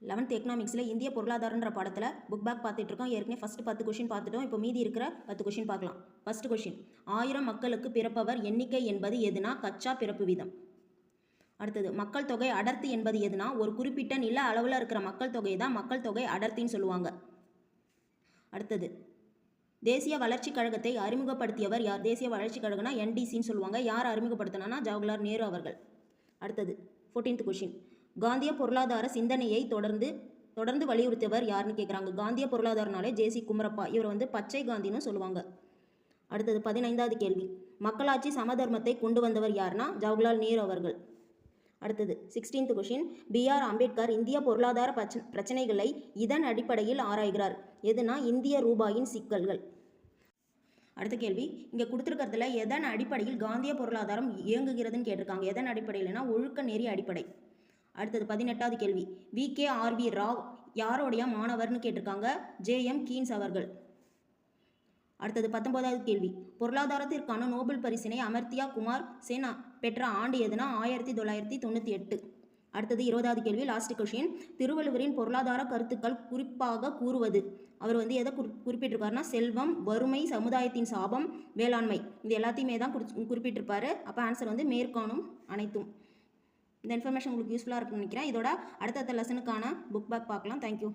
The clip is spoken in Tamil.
11th எக்கனாமிக்ஸில் இந்திய பொருளாதாரன்ற பாடத்தில் புக் பேக் பார்த்துட்டு இருக்கோம். ஏற்கனவே ஃபஸ்ட்டு 10 கொஷின் பார்த்துட்டோம். இப்போ மீதி இருக்கிற 10 கொஷின் பார்க்கலாம். ஃபஸ்ட்டு கொஷின், 1000 மக்களுக்கு பிறப்பவர் எண்ணிக்கை என்பது எதுனா கச்சா பிறப்பு வீதம். அடுத்தது, மக்கள் தொகை அடர்த்தி என்பது எதுனா ஒரு குறிப்பிட்ட நில அளவில் இருக்கிற மக்கள் தொகை தான் மக்கள் தொகை அடர்த்தின்னு சொல்லுவாங்க. அடுத்தது, தேசிய வளர்ச்சி கழகத்தை அறிமுகப்படுத்தியவர் யார்? தேசிய வளர்ச்சி கழகம்னா NDCன்னு சொல்லுவாங்க. யார் அறிமுகப்படுத்தினா ஜவஹர்லால் நேரு அவர்கள். அடுத்தது 14th கொஷின், காந்திய பொருளாதார சிந்தனையை தொடர்ந்து வலியுறுத்தியவர் யாருன்னு கேட்குறாங்க. காந்திய பொருளாதாரனாலே JC குமரப்பா, இவர் பச்சை காந்தின்னு சொல்லுவாங்க. அடுத்தது 15வது கேள்வி, மக்களாட்சி சமதர்மத்தை கொண்டு வந்தவர் யாருன்னா ஜவஹர்லால் நேரு அவர்கள். அடுத்தது 16th கொஷின், BR அம்பேத்கர் இந்திய பொருளாதார பிரச்சனைகளை இதன் அடிப்படையில் ஆராய்கிறார். எதுனா இந்திய ரூபாயின் சிக்கல்கள். அடுத்த கேள்வி, இங்கே கொடுத்துருக்கிறதுல எதன் அடிப்படையில் காந்திய பொருளாதாரம் இயங்குகிறதுன்னு கேட்டிருக்காங்க. எதன் அடிப்படையில்னா ஒழுக்க நெறி அடிப்படை. அடுத்தது 18வது கேள்வி, VKRV ராவ் யாரோடைய மாணவர்னு கேட்டிருக்காங்க. JM கீன்ஸ் அவர்கள். அடுத்தது 19வது கேள்வி, பொருளாதாரத்திற்கான நோபல் பரிசினை அமர்த்தியா குமார் சென் பெற்ற ஆண்டு எதுனா 1998. அடுத்தது 20வது கேள்வி, லாஸ்ட் கொஷின், திருவள்ளுவரின் பொருளாதார கருத்துக்கள் குறிப்பாக கூறுவது. அவர் எதை குறிப்பிட்டிருக்காருன்னா செல்வம், வறுமை, சமுதாயத்தின் சாபம், வேளாண்மை, இது எல்லாத்தையுமே தான் குறிப்பிட்டிருப்பாரு. அப்போ ஆன்சர் மேற்காணும் அனைத்தும். இந்த இன்ஃபர்மேஷன் உங்களுக்கு யூஸ்ஃபுல்லாக இருக்குன்னு நினைக்கிறேன். இதோட அடுத்த லெசனுக்கான புக் பேக் பார்க்கலாம். தேங்க்யூ.